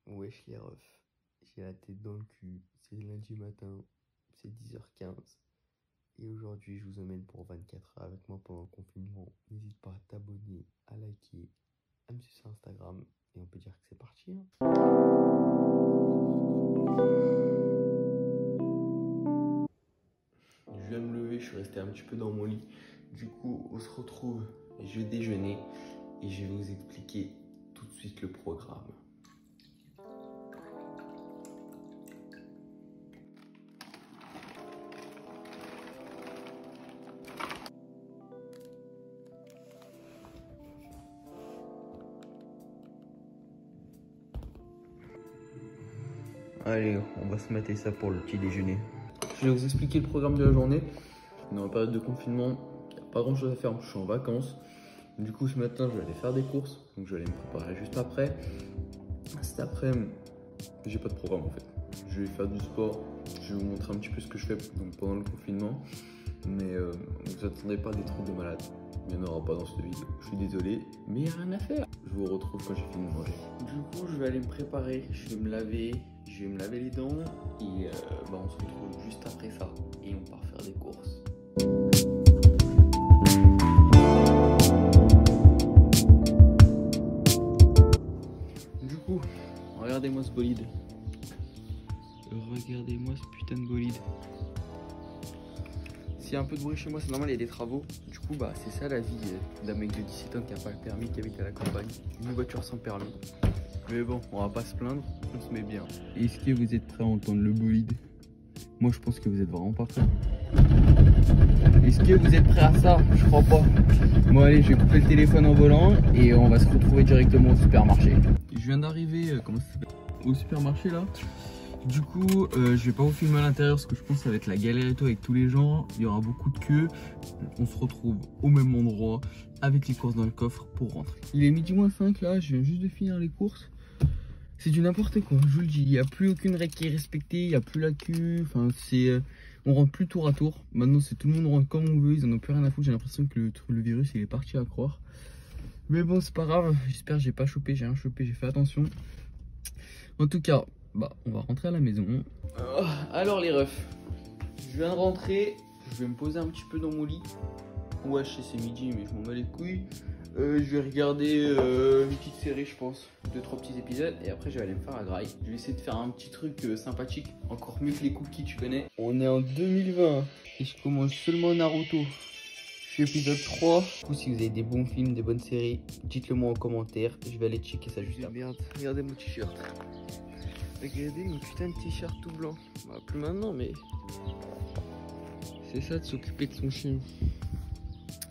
Wesh les refs, j'ai la tête dans le cul, c'est lundi matin, c'est 10h15 et aujourd'hui je vous emmène pour 24 heures avec moi pendant le confinement. N'hésite pas à t'abonner, à liker, à me suivre sur Instagram et on peut dire que c'est parti hein. Je viens de me lever, je suis resté un petit peu dans mon lit, du coup on se retrouve, je vais déjeuner et je vais vous expliquer tout de suite le programme. Allez, on va se mater ça pour le petit déjeuner. Je vais vous expliquer le programme de la journée. On est en période de confinement, il n'y a pas grand chose à faire, je suis en vacances. Du coup, ce matin, je vais aller faire des courses. Donc, je vais aller me préparer juste après. Cet après-midi, j'ai pas de programme en fait. Je vais faire du sport. Je vais vous montrer un petit peu ce que je fais donc, pendant le confinement. Mais ne vous attendez pas à des trucs de malade. Il n'y en aura pas dans cette vidéo. Je suis désolé, mais il n'y a rien à faire. Je vous retrouve quand j'ai fini de manger. Du coup, je vais aller me préparer. Je vais me laver. Je vais me laver les dents. Et on se retrouve juste après ça. Et on part faire des courses. Du coup, regardez-moi ce bolide. Regardez-moi ce putain de bolide. S'il y a un peu de bruit chez moi, c'est normal, il y a des travaux. Du coup, c'est ça la vie d'un mec de 17 ans qui n'a pas le permis, qui habite à la campagne. Une voiture sans permis. Mais bon, on va pas se plaindre, on se met bien. Est-ce que vous êtes prêts à entendre le bolide? Moi, je pense que vous êtes vraiment pas prêts. Est-ce que vous êtes prêts à ça? Je crois pas. Bon, allez, je vais couper le téléphone en volant et on va se retrouver directement au supermarché. Je viens d'arriver, au supermarché là. Du coup, je vais pas vous filmer à l'intérieur parce que je pense que ça va être la galère et tout avec tous les gens. Il y aura beaucoup de queues. On se retrouve au même endroit avec les courses dans le coffre pour rentrer. Il est midi moins 5 là, je viens juste de finir les courses. C'est du n'importe quoi, je vous le dis. Il n'y a plus aucune règle qui est respectée, il n'y a plus la queue. Enfin, on rentre plus tour à tour. Maintenant, c'est tout le monde rentre comme on veut. Ils en ont plus rien à foutre. J'ai l'impression que le virus il est parti à croire. Mais bon, c'est pas grave. J'espère que j'ai pas chopé, j'ai rien chopé, j'ai fait attention. En tout cas, on va rentrer à la maison. Alors les refs, je viens de rentrer, je vais me poser un petit peu dans mon lit. Ouais, je sais c'est midi mais je m'en bats les couilles. Je vais regarder une petite série je pense, 2-3 petits épisodes et après je vais aller me faire la graille. Je vais essayer de faire un petit truc sympathique, encore mieux que les cookies tu connais. On est en 2020 et je commence seulement Naruto. Je suis épisode 3. Du coup, si vous avez des bons films, des bonnes séries, dites-le moi en commentaire. Je vais aller checker ça juste après. Merde, regardez mon t-shirt. Regardez mon putain de t-shirt tout blanc. Plus maintenant, mais c'est ça de s'occuper de son chien.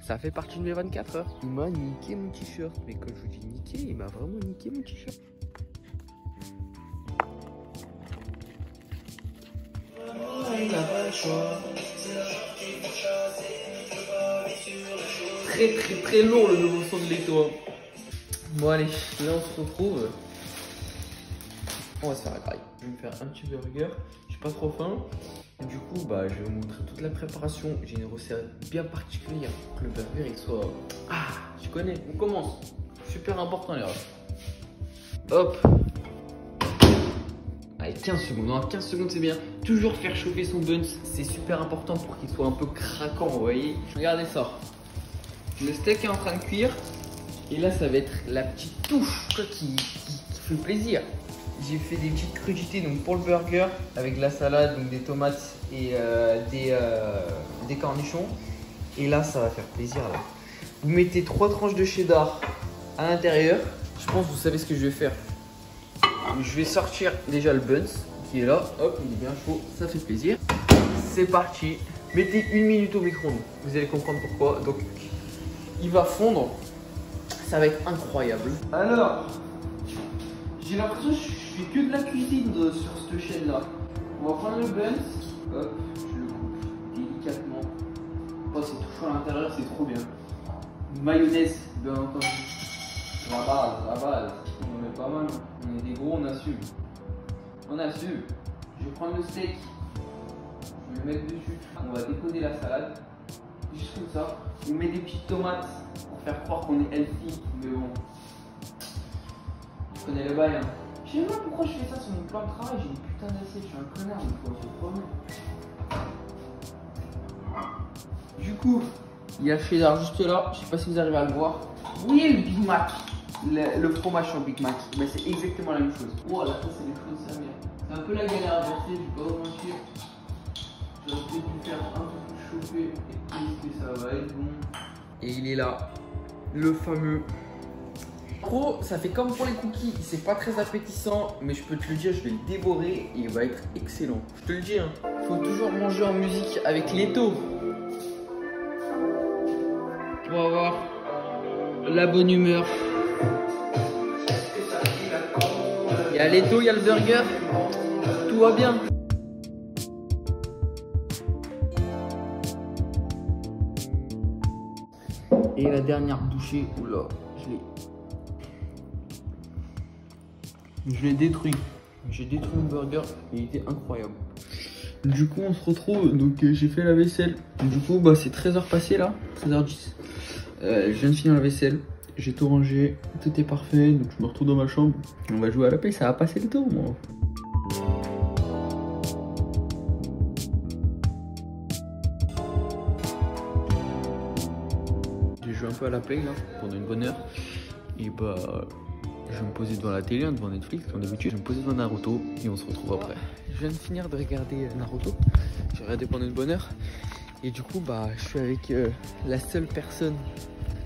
Ça fait partie de mes 24 heures. Il m'a niqué mon t-shirt. Mais quand je vous dis niqué, il m'a vraiment niqué mon t-shirt. Très lourd le nouveau son de l'étoile. Bon allez, là on se retrouve. On va se faire la graille. Je vais me faire un petit burger. Je suis pas trop faim. Et du coup, je vais vous montrer toute la préparation. J'ai une recette bien particulière pour que le burger il soit. Tu connais. On commence. Super important les gars. Hop. Allez, 15 secondes. Non, 15 secondes c'est bien. Toujours faire chauffer son buns. C'est super important pour qu'il soit un peu craquant, vous voyez. Regardez ça. Le steak est en train de cuire. Et là, ça va être la petite touche qui fait plaisir. J'ai fait des petites crudités donc pour le burger avec de la salade, donc des tomates et des cornichons. Et là, ça va faire plaisir là. Vous mettez 3 tranches de cheddar à l'intérieur. Je pense que vous savez ce que je vais faire. Je vais sortir déjà le buns qui est là. Hop, il est bien chaud, ça fait plaisir. C'est parti. Mettez 1 minute au micro-ondes. Vous allez comprendre pourquoi. Donc, il va fondre. Ça va être incroyable. Alors, j'ai l'impression que je fais que de la cuisine sur cette chaîne là. On va prendre le buns. Hop, je le coupe délicatement. Oh, c'est tout chaud à l'intérieur, c'est trop bien. Mayonnaise, bien entendu. La base. On est pas mal. On est des gros, on assume. On assume. Je vais prendre le steak. Je vais le mettre dessus. On va décoder la salade. Juste comme ça. On met des petites tomates pour faire croire qu'on est healthy. Mais bon. Je connais le bail. Hein. Je sais pas pourquoi je fais ça sur mon plan de travail, j'ai une putain d'assiette, je suis un connard, il faut se promener. Du coup, il y a le cheddar juste là, je sais pas si vous arrivez à le voir. Oui, le Big Mac, le fromage sur le Big Mac, mais c'est exactement la même chose. Oh là, ça c'est les choses de sa mère. C'est un peu la galère à verser, je vais pas vous mentir. J'aurais peut-être dû faire un peu plus chauffer et que ça va être bon. Et il est là, le fameux. Gros, ça fait comme pour les cookies, c'est pas très appétissant, mais je peux te le dire, je vais le dévorer et il va être excellent. Je te le dis, hein. Faut toujours manger en musique avec l'étau. On va voir la bonne humeur. Il y a l'étau, il y a le burger, tout va bien. Et la dernière bouchée, oula, je l'ai détruit. J'ai détruit mon burger, il était incroyable. Du coup, on se retrouve. Donc, j'ai fait la vaisselle. Du coup, bah, c'est 13h passé là, 13h10. Je viens de finir la vaisselle. J'ai tout rangé, tout est parfait. Donc, je me retrouve dans ma chambre. On va jouer à la paix, ça va passer le temps, moi. J'ai joué un peu à la play là pendant une bonne heure. Et bah. Je vais me poser devant la télé, devant Netflix, comme d'habitude. Je vais me poser devant Naruto et on se retrouve après. Je viens de finir de regarder Naruto. J'ai regardé pendant une bonne heure. Et du coup, bah, je suis avec la seule personne,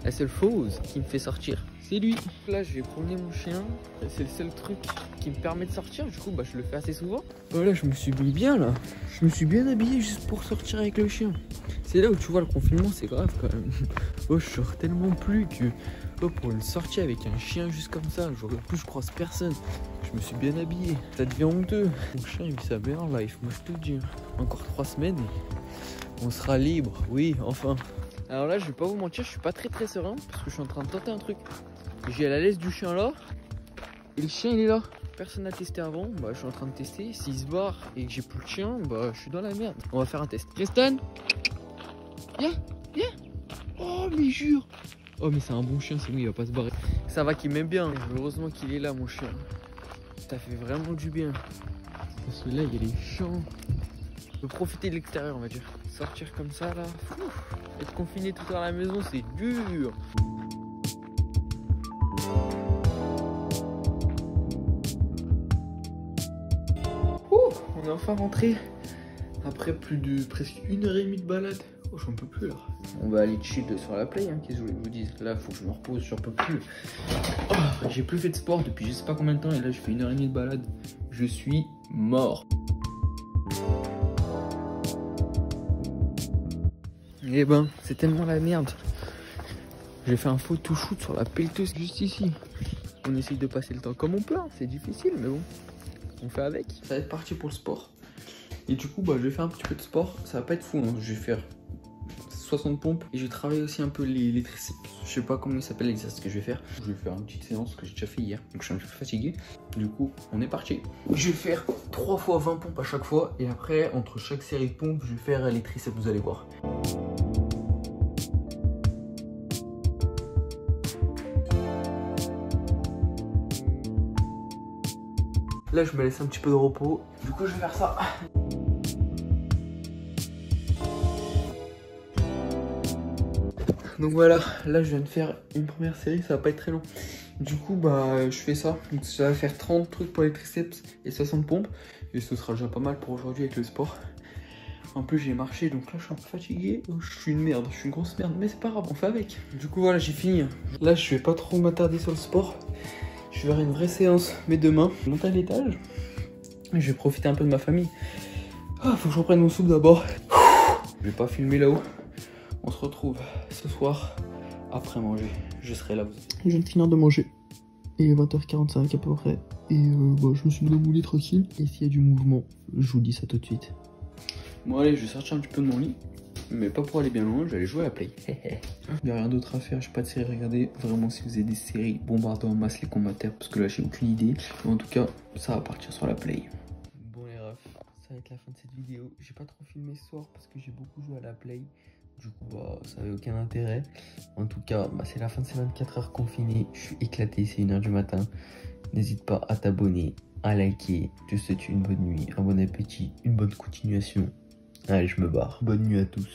la seule chose qui me fait sortir. C'est lui. Là, je vais promener mon chien. C'est le seul truc qui me permet de sortir. Du coup, bah, je le fais assez souvent. Voilà, je me suis mis bien là. Je me suis bien habillé juste pour sortir avec le chien. C'est là où tu vois le confinement, c'est grave quand même. Oh, je sors tellement plus que... Oh, pour une sortie avec un chien juste comme ça, j'aurais plus, je croise personne. Je me suis bien habillé. Ça devient honteux. Mon chien, il vit sa meilleure life. Moi, je te le dis. Encore 3 semaines et on sera libre. Oui, enfin. Alors là, je vais pas vous mentir, je suis pas très serein parce que je suis en train de tenter un truc. J'ai la laisse du chien là et le chien il est là. Personne n'a testé avant, bah je suis en train de tester. S'il se barre et que j'ai plus le chien, bah je suis dans la merde. On va faire un test. Tristan, viens. Oh mais jure. Oh mais c'est un bon chien, c'est bon, il va pas se barrer. Ça va qu'il m'aime bien, heureusement qu'il est là mon chien. Ça fait vraiment du bien. Parce que là il y a les champs. On peut profiter de l'extérieur on va dire. Sortir comme ça là. Ouf. Être confiné tout à la maison c'est dur. On est enfin rentré. Après plus de presque 1h30 de balade. Oh j'en peux plus là. On va aller chill sur la play, hein, qu'est-ce que je voulais vous dire. Là faut que je me repose, j'en peux plus. Oh, j'ai plus fait de sport depuis je sais pas combien de temps et là je fais 1h30 de balade. Je suis mort. Et ben c'est tellement la merde. J'ai fait un photo shoot sur la pelleteuse juste ici. On essaye de passer le temps comme on peut, hein. C'est difficile mais bon. On fait avec. Ça va être parti pour le sport. Et du coup bah je vais faire un petit peu de sport. Ça va pas être fou, hein. Je vais faire 60 pompes et je vais travailler aussi un peu les triceps. Je sais pas comment il s'appelle l'exercice que je vais faire. Je vais faire une petite séance que j'ai déjà fait hier. Donc je suis un peu fatigué. Du coup on est parti. Je vais faire 3 fois 20 pompes à chaque fois. Et après entre chaque série de pompes je vais faire les triceps, vous allez voir. Là je me laisse un petit peu de repos. Du coup je vais faire ça. Donc voilà, là je viens de faire une première série, ça va pas être très long. Du coup bah je fais ça. Donc ça va faire 30 trucs pour les triceps et 60 pompes. Et ce sera déjà pas mal pour aujourd'hui avec le sport. En plus j'ai marché donc là je suis un peu fatigué. Je suis une merde, je suis une grosse merde, mais c'est pas grave, on fait avec. Du coup voilà j'ai fini. Là je vais pas trop m'attarder sur le sport. Je vais faire une vraie séance, mais demain, je monte à l'étage. Je vais profiter un peu de ma famille. Ah, faut que je reprenne mon soupe d'abord. Je vais pas filmer là-haut. On se retrouve ce soir après manger. Je serai là. Je viens de finir de manger. Il est 20h45 à peu près. Et bah, je me suis mis au boulet tranquille. Et s'il y a du mouvement, je vous dis ça tout de suite. Bon allez, je vais sortir un petit peu de mon lit. Mais pas pour aller bien loin, je vais aller jouer à la play. Il n'y a rien d'autre à faire, j'ai pas de série à regarder. Vraiment, si vous avez des séries, bombardez en masse les commentaires parce que là, j'ai aucune idée. Mais en tout cas, ça va partir sur la play. Bon les refs, ça va être la fin de cette vidéo. J'ai pas trop filmé ce soir parce que j'ai beaucoup joué à la play. Du coup, bah, ça avait aucun intérêt. En tout cas, bah, c'est la fin de ces 24 heures confinées. Je suis éclaté, c'est 1h du matin. N'hésite pas à t'abonner, à liker. Je te souhaite une bonne nuit, un bon appétit, une bonne continuation. Allez, je me barre. Bonne nuit à tous.